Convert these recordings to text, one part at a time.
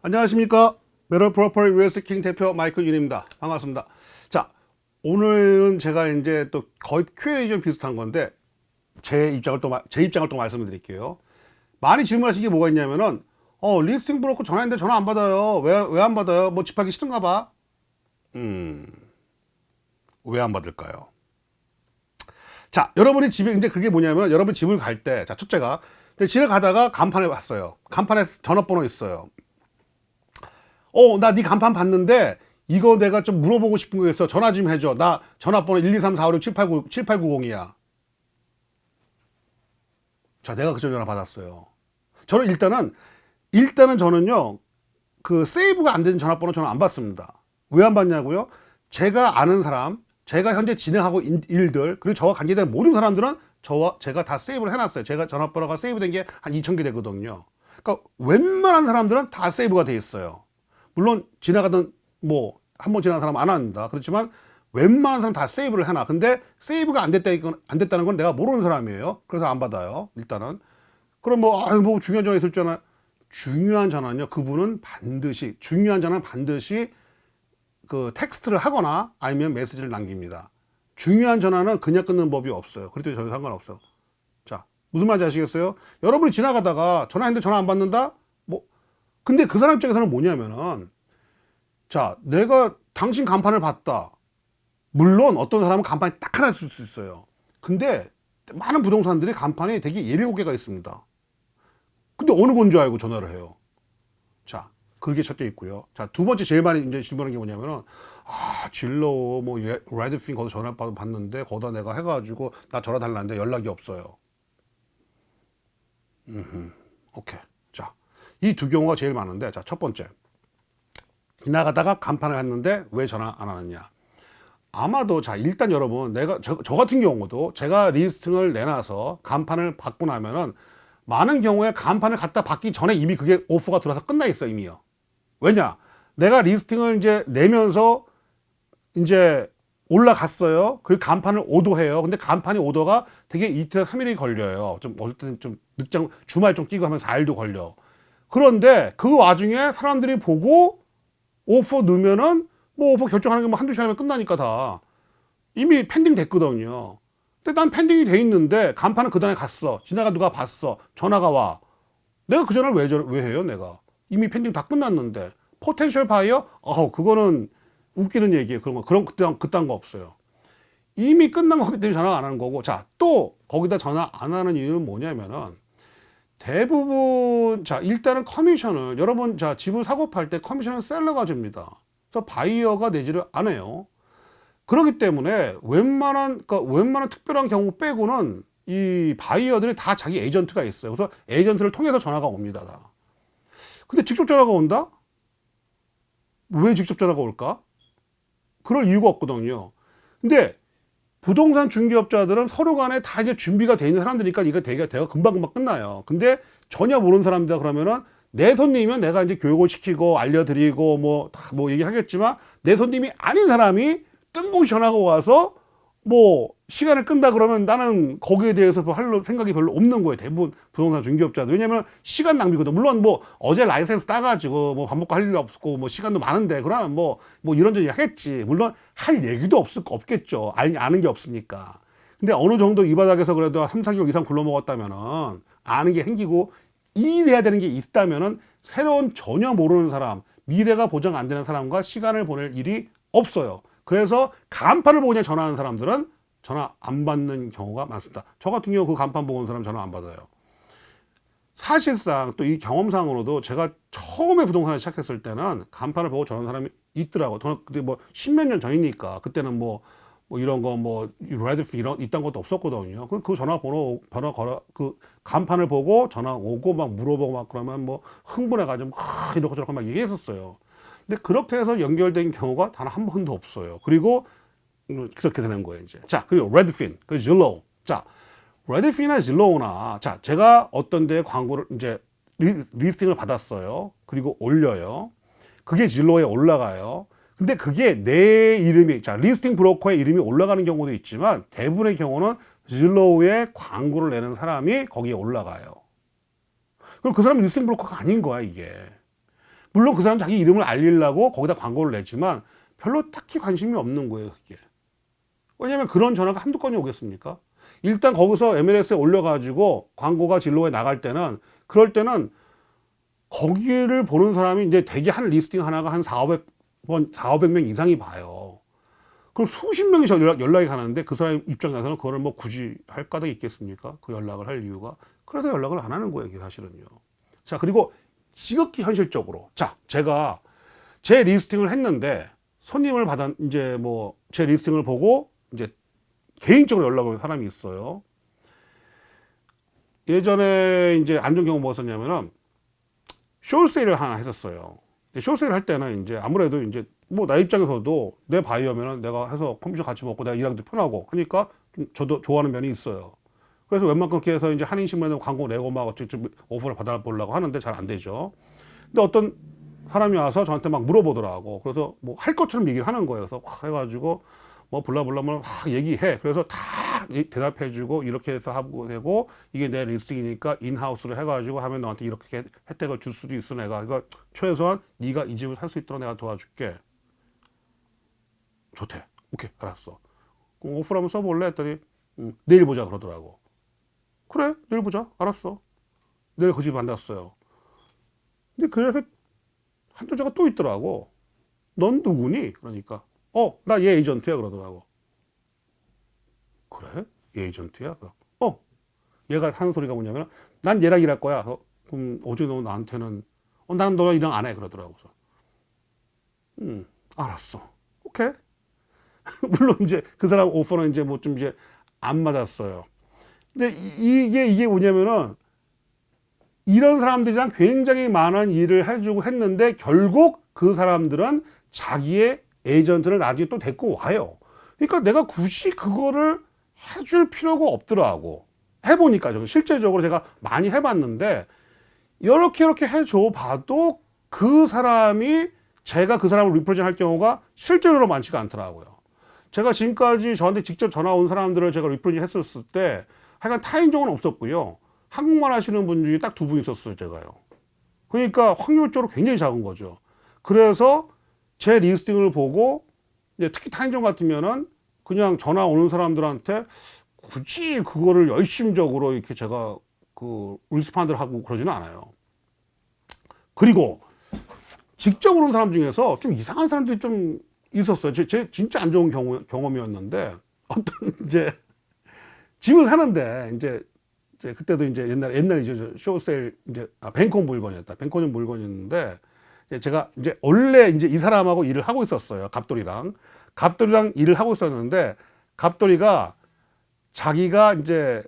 안녕하십니까. 메럴 프로퍼리 리얼스팅 대표 마이클 윤입니다. 반갑습니다. 자, 오늘은 제가 이제 또 거의 Q&A 좀 비슷한 건데 제 입장을 또 말씀을 드릴게요. 많이 질문하신 게 뭐가 있냐면은 리스팅 브로커 전화했는데 전화 안 받아요. 왜 안 받아요? 뭐 집하기 싫은가 봐. 왜 안 받을까요? 자, 여러분이 집에 이제 그게 뭐냐면 여러분 집을 갈 때, 자, 첫째가 집을 가다가 간판을 봤어요. 간판에 전화번호 있어요. 나 네 간판 봤는데 이거 내가 좀 물어보고 싶은 거 있어. 전화 좀 해줘. 나 전화번호 1234567897890이야. 자, 내가 그쪽 전화 받았어요. 저는 일단은 저는요, 그 세이브가 안 되는 전화번호 저는 안 받습니다. 왜 안 받냐고요? 제가 아는 사람, 제가 현재 진행하고 일들, 그리고 저와 관계된 모든 사람들은 제가 다 세이브를 해놨어요. 제가 전화번호가 세이브된 게 한 2,000개 되거든요. 그러니까 웬만한 사람들은 다 세이브가 돼 있어요. 물론 지나가던 뭐 한 번 지나간 사람 안 합니다. 그렇지만 웬만한 사람 다 세이브를 해놔. 근데 세이브가 안 됐다는 건 내가 모르는 사람이에요. 그래서 안 받아요. 일단은. 그럼 뭐 중요한 전화 있을 줄 아나. 중요한 전화는요. 그분은 중요한 전화는 반드시 그 텍스트를 하거나 아니면 메시지를 남깁니다. 중요한 전화는 그냥 끊는 법이 없어요. 그래도 전혀 상관없어요. 자, 무슨 말인지 아시겠어요? 여러분이 지나가다가 전화했는데 전화 안 받는다? 근데 그 사람 입장에서는 뭐냐면은, 자, 내가 당신 간판을 봤다. 물론 어떤 사람은 간판이 딱 하나 있을 수 있어요. 근데 많은 부동산들이 간판이 되게 7개가 있습니다. 근데 어느 건 줄 알고 전화를 해요. 자, 그게 첫째 있고요. 자, 두 번째 제일 많이 이제 질문하는 게 뭐냐면은, 진로 뭐 레드핀 거기서 전화 받는데 거기다 내가 해가지고 나 전화 달라는데 연락이 없어요. 오케이. 자, 이 두 경우가 제일 많은데, 자, 첫 번째. 지나가다가 간판을 했는데 왜 전화 안 하느냐. 아마도, 자, 일단 여러분, 저 같은 경우도 제가 리스팅을 내놔서 간판을 받고 나면은 많은 경우에 간판을 갖다 받기 전에 이미 그게 오퍼가 들어와서 끝나 있어요, 이미요. 왜냐? 내가 리스팅을 이제 내면서 이제 올라갔어요. 그 간판을 오더해요. 근데 간판이 오더가 되게 이틀, 3일이 걸려요. 좀, 어떨 때는 좀 늦장, 주말 좀 끼고 하면 4일도 걸려. 그런데 그 와중에 사람들이 보고 오퍼 넣으면은 뭐 오퍼 결정하는 게 뭐 한두 시간이면 끝나니까 다 이미 펜딩 됐거든요. 근데 난 펜딩이 돼 있는데 간판은 그 다음에 갔어. 지나가 누가 봤어. 전화가 와. 내가 그 전화를 왜 해요, 내가? 이미 펜딩 다 끝났는데. 포텐셜 바이어? 그거는 웃기는 얘기예요. 그딴 거 없어요. 이미 끝난 거기 때문에 전화 안 하는 거고. 자, 또 거기다 전화 안 하는 이유는 뭐냐면은 대부분, 자, 일단은 커미션을, 여러분, 자, 집을 사고 팔 때 커미션은 셀러가 줍니다. 그래서 바이어가 내지를 안 해요. 그렇기 때문에 웬만한 특별한 경우 빼고는 이 바이어들이 다 자기 에이전트가 있어요. 그래서 에이전트를 통해서 전화가 옵니다, 다. 근데 직접 전화가 온다? 왜 직접 전화가 올까? 그럴 이유가 없거든요. 근데 부동산 중개업자들은 서로 간에 다 이제 준비가 돼 있는 사람들이니까 이거 되게 금방금방 끝나요. 근데 전혀 모르는 사람이다 그러면은 내 손님이면 내가 이제 교육을 시키고 알려드리고 뭐 얘기하겠지만 내 손님이 아닌 사람이 뜬금없이 전화가 와서 뭐 시간을 끈다 그러면 나는 거기에 대해서 할 생각이 별로 없는 거예요. 대부분 부동산 중개업자들. 왜냐면 시간 낭비거든. 물론 뭐 어제 라이센스 따가지고 뭐 밥 먹고 할 일 없고 뭐 시간도 많은데 그러면 뭐 이런저런 하겠지. 물론 할 얘기도 없겠죠. 아는 게 없으니까. 근데 어느 정도 이 바닥에서 그래도 3, 4개월 이상 굴러먹었다면은 아는 게 생기고 일해야 되는 게 있다면은 새로운 전혀 모르는 사람, 미래가 보장 안 되는 사람과 시간을 보낼 일이 없어요. 그래서 간판을 보고 그냥 전화하는 사람들은 전화 안 받는 경우가 많습니다. 저 같은 경우 그 간판 보고 온 사람 전화 안 받아요. 사실상 또 이 경험상으로도 제가 처음에 부동산을 시작했을 때는 간판을 보고 전화하는 사람이 있더라고. 저는 그때 뭐 십몇 년 전이니까 그때는 뭐 이런 거 레드피 이딴 것도 없었거든요. 그 전화 걸어 그 간판을 보고 전화 오고 막 물어보고 막 그러면 뭐 흥분해가지고 이렇게 저렇게 막 얘기했었어요. 근데 그렇게 해서 연결된 경우가 단 한 번도 없어요. 그리고 그렇게 되는 거예요, 이제. 자, 그리고 레드핀, 그 질로우. 자, 레드핀이나 질로우나, 자, 제가 어떤 데 광고를 이제 리스팅을 받았어요. 그리고 올려요. 그게 질로우에 올라가요. 근데 그게 내 이름이, 자, 리스팅 브로커의 이름이 올라가는 경우도 있지만 대부분의 경우는 질로우에 광고를 내는 사람이 거기에 올라가요. 그럼 그 사람이 리스팅 브로커가 아닌 거야, 이게. 물론 그 사람 자기 이름을 알리려고 거기다 광고를 냈지만 별로 딱히 관심이 없는 거예요, 그게. 왜냐면 그런 전화가 한두 건이 오겠습니까? 일단 거기서 MLS에 올려가지고 광고가 진로에 나갈 때는, 그럴 때는 거기를 보는 사람이 이제 대개 한 리스팅 하나가 한 4,500명 이상이 봐요. 그럼 수십 명이 연락이 가는데 그 사람 입장에서는 그거를 뭐 굳이 할 까닭이 있겠습니까? 그 연락을 할 이유가. 그래서 연락을 안 하는 거예요, 이게 사실은요. 자, 그리고 지극히 현실적으로. 자, 제가 제 리스팅을 했는데 손님을 이제 뭐 제 리스팅을 보고 이제 개인적으로 연락을 온 사람이 있어요. 예전에 이제 안 좋은 경우 뭐였었냐면은 쇼세일을 하나 했었어요. 쇼세일 할 때는 이제 아무래도 이제 뭐 나 입장에서도 내 바이어면은 내가 해서 커미션 같이 먹고 내가 일하기도 편하고 하니까 저도 좋아하는 면이 있어요. 그래서 웬만큼 해서 이제 한인신문에 광고 내고 막 어쨌든 오퍼를 받아보려고 하는데 잘 안 되죠. 근데 어떤 사람이 와서 저한테 막 물어보더라고. 그래서 뭐 할 것처럼 얘기를 하는 거예요. 그래서 확 해가지고 뭐 블라블라 막 얘기해. 그래서 다 대답해주고 이렇게 해서 하고 되고 이게 내 리스팅이니까 인하우스로 해가지고 하면 너한테 이렇게 혜택을 줄 수도 있어. 내가 이거 최소한 네가 이 집을 살 수 있도록 내가 도와줄게. 좋대. 오케이, 알았어. 그럼 오프를 한번 써볼래? 했더니 내일 보자 그러더라고. 그래, 내일 보자. 알았어. 내일 그 집 만났어요. 근데 그 옆에 한두 자가 또 있더라고. 넌 누구니? 그러니까 나 얘 에이전트야 그러더라고. 그래? 얘 에이전트야? 얘가 하는 소리가 뭐냐면 난 얘랑 일할 거야. 그럼 어제 너 나한테는 나는 너랑 일랑 안 해 그러더라고. 알았어. 오케이. 물론 이제 그 사람 오퍼는 이제 뭐 좀 이제 안 맞았어요. 근데 이게 뭐냐면은 이런 사람들이랑 굉장히 많은 일을 해주고 했는데 결국 그 사람들은 자기의 에이전트를 나중에 또 데리고 와요. 그러니까 내가 굳이 그거를 해줄 필요가 없더라고. 해보니까 좀 실제적으로 제가 많이 해봤는데 이렇게 해줘 봐도 그 사람이 제가 그 사람을 리프레젠 할 경우가 실제로 많지가 않더라고요. 제가 지금까지 저한테 직접 전화 온 사람들을 제가 리프레젠 했었을 때 하여간 타인종은 없었고요. 한국말 하시는 분 중에 딱 2분 있었어요, 제가요. 그러니까 확률적으로 굉장히 작은 거죠. 그래서 제 리스팅을 보고 특히 타인종 같으면은 그냥 전화 오는 사람들한테 굳이 그거를 열심적으로 이렇게 제가 그 리스판을 하고 그러지는 않아요. 그리고 직접 오는 사람 중에서 좀 이상한 사람들이 좀 있었어요. 제 진짜 안 좋은 경험이었는데 어떤 이제 집을 사는데 이제 그때도 이제 옛날에 이제 쇼세일 이제 뱅콘 물건이었다. 뱅콘 물건이었는데 제가 이제 원래 이제 이 사람하고 일을 하고 있었어요. 갑돌이랑 일을 하고 있었는데 갑돌이가 자기가 이제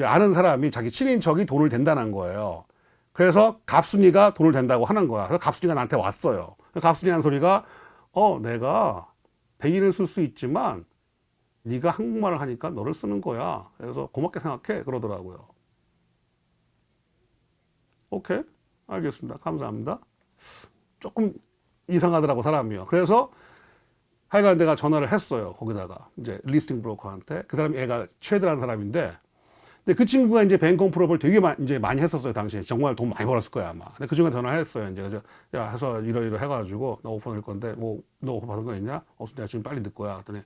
아는 사람이 자기 친인척이 돈을 댄다는 거예요. 그래서 갑순이가 돈을 댄다고 하는 거야. 그래서 갑순이가 나한테 왔어요. 갑순이 한 소리가 내가 백인을 쓸 수 있지만 네가 한국말을 하니까 너를 쓰는 거야. 그래서 고맙게 생각해 그러더라고요. 오케이, 알겠습니다. 감사합니다. 조금 이상하더라고 사람이요. 그래서 하여간 내가 전화를 했어요. 거기다가 이제 리스팅 브로커한테. 그 사람이 애가 최대한 사람인데 근데 그 친구가 이제 뱅콩 프로를 되게 이제 많이 했었어요. 당시에 정말 돈 많이 벌었을 거야 아마. 근데 그 친구가 전화했어요. 이제 그래서 야 해서 이러 해가지고 너 오퍼 낼 건데 뭐 너 오퍼 받은 거 있냐? 내가 지금 빨리 넣을 거야. 그랬더니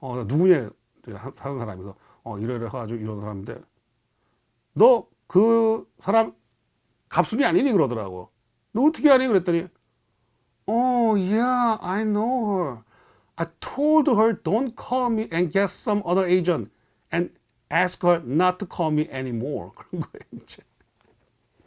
나 누구냐? 하는 사람이서 이러 해가지고 이런 사람인데 너 그 사람 갑순이 아니니 그러더라고. 너 어떻게 아니? 그랬더니 yeah, I know her. I told her don't call me and get some other agent and ask her not to call me anymore. 그런 거예요, 이제.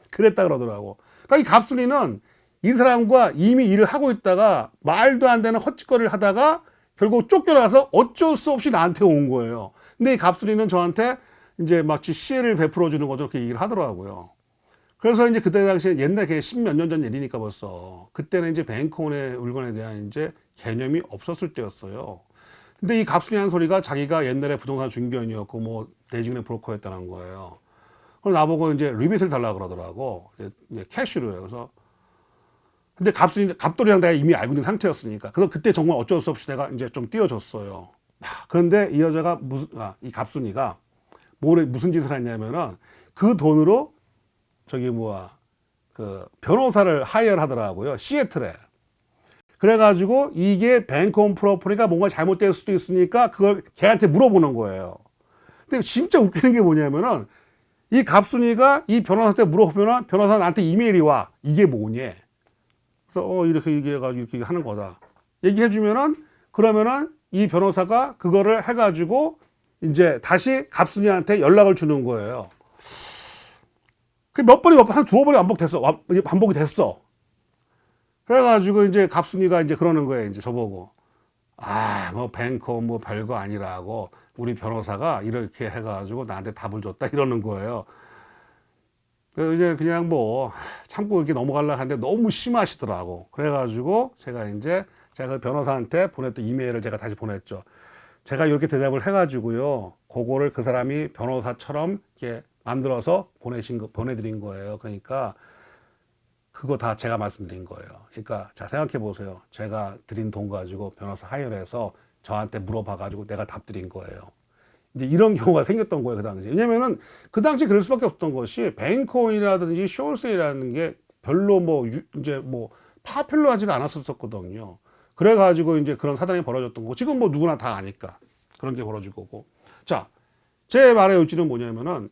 그랬다 그러더라고. 그러니까 이 갑순이는 이 사람과 이미 일을 하고 있다가 말도 안 되는 헛짓거리를 하다가 결국 쫓겨나서 어쩔 수 없이 나한테 온 거예요. 근데 이 갑순이는 저한테 이제 마치 시혜를 베풀어 주는 거죠. 그렇게 얘기를 하더라고요. 그래서 이제 그때 당시에 옛날 10몇 년 전 일이니까 벌써 그때는 이제 뱅콘의 물건에 대한 이제 개념이 없었을 때였어요. 근데 이 갑순이 한 소리가 자기가 옛날에 부동산 중개원이었고 뭐 대직원의 브로커였다는 거예요. 그래서 나보고 이제 리빗을 달라고 그러더라고. 이제 캐시로요. 그래서 근데 갑돌이랑 내가 이미 알고 있는 상태였으니까. 그래서 그때 정말 어쩔 수 없이 내가 이제 좀 띄워줬어요. 그런데 이 여자가 이 갑순이가 무슨 짓을 했냐면은 그 돈으로 그 변호사를 하이어를 하더라고요. 시애틀에. 그래가지고 이게 뱅크 온 프로퍼티가 뭔가 잘못될 수도 있으니까 그걸 걔한테 물어보는 거예요. 근데 진짜 웃기는 게 뭐냐면은 이 갑순이가 이 변호사한테 물어보면 변호사 나한테 이메일이 와. 이게 뭐냐? 그래서 이렇게 얘기해가지고 이렇게 하는 거다. 얘기해주면은 그러면은 이 변호사가 그거를 해가지고 이제 다시 갑순이한테 연락을 주는 거예요. 그 몇 번이 한 두어 번이 반복이 됐어. 그래가지고 이제 갑순이가 이제 그러는 거예요. 이제 저보고 뭐 뱅커 뭐 별거 아니라고 우리 변호사가 이렇게 해가지고 나한테 답을 줬다 이러는 거예요. 그 이제 그냥 뭐 참고 이렇게 넘어가려고 하는데 너무 심하시더라고. 그래가지고 제가 그 변호사한테 보냈던 이메일을 제가 다시 보냈죠. 제가 이렇게 대답을 해가지고요. 그거를 그 사람이 변호사처럼 이렇게 만들어서 보내드린 거예요. 그러니까 그거 다 제가 말씀드린 거예요. 그러니까 자 생각해 보세요. 제가 드린 돈 가지고 변호사 하이어를 해서 저한테 물어봐가지고 내가 답 드린 거예요. 이제 이런 경우가 생겼던 거예요, 그 당시에. 왜냐면은 그 당시 그럴 수밖에 없던 것이 뱅코인이라든지 숏세일이라는 게 별로 이제 파퓰러하지가 않았었거든요. 그래가지고 이제 그런 사단이 벌어졌던 거고, 지금 뭐 누구나 다 아니까 그런 게 벌어질 거고. 자, 제 말의 요지는 뭐냐면은,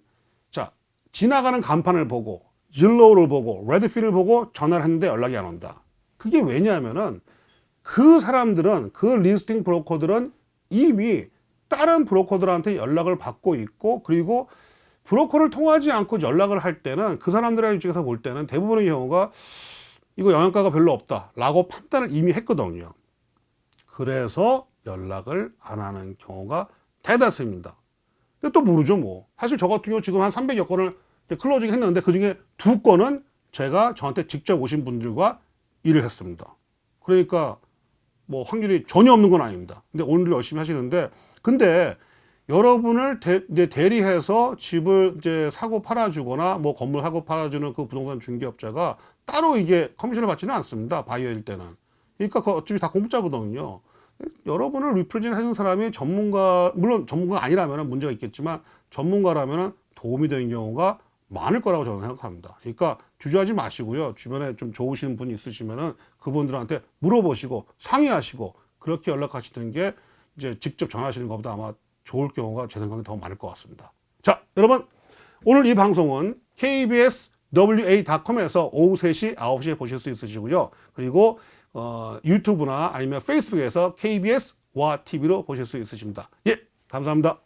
자, 지나가는 간판을 보고, 질로우를 보고, 레드필을 보고 전화를 했는데 연락이 안 온다. 그게 왜냐하면은 그 사람들은, 그 리스팅 브로커들은 이미 다른 브로커들한테 연락을 받고 있고, 그리고 브로커를 통하지 않고 연락을 할 때는 그 사람들의 입장에서 볼 때는 대부분의 경우가 이거 영향가가 별로 없다라고 판단을 이미 했거든요. 그래서 연락을 안 하는 경우가 대다수입니다. 근데 또 모르죠, 뭐. 사실 저 같은 경우 지금 한 300여 건을 클로징 했는데 그 중에 2건은 제가 저한테 직접 오신 분들과 일을 했습니다. 그러니까 뭐 확률이 전혀 없는 건 아닙니다. 근데 오늘 열심히 하시는데, 근데 여러분을 대리해서 집을 이제 사고 팔아주거나 뭐 건물 사고 팔아주는 그 부동산 중개업자가 따로 이게 커미션을 받지는 않습니다. 바이어일 때는. 그러니까 그 어차피 다 공짜거든요. 여러분을 리프레젠트 해준 사람이 전문가, 물론 전문가가 아니라면 문제가 있겠지만 전문가라면 도움이 되는 경우가 많을 거라고 저는 생각합니다. 그러니까 주저하지 마시고요. 주변에 좀 좋으신 분이 있으시면은 그분들한테 물어보시고 상의하시고 그렇게 연락하시는 게 이제 직접 전화하시는 것보다 아마 좋을 경우가 제 생각에 더 많을 것 같습니다. 자, 여러분, 오늘 이 방송은 kbswa.com에서 오후 3시, 9시에 보실 수 있으시고요. 그리고 유튜브나 아니면 페이스북에서 KBS와 TV로 보실 수 있으십니다. 예, 감사합니다.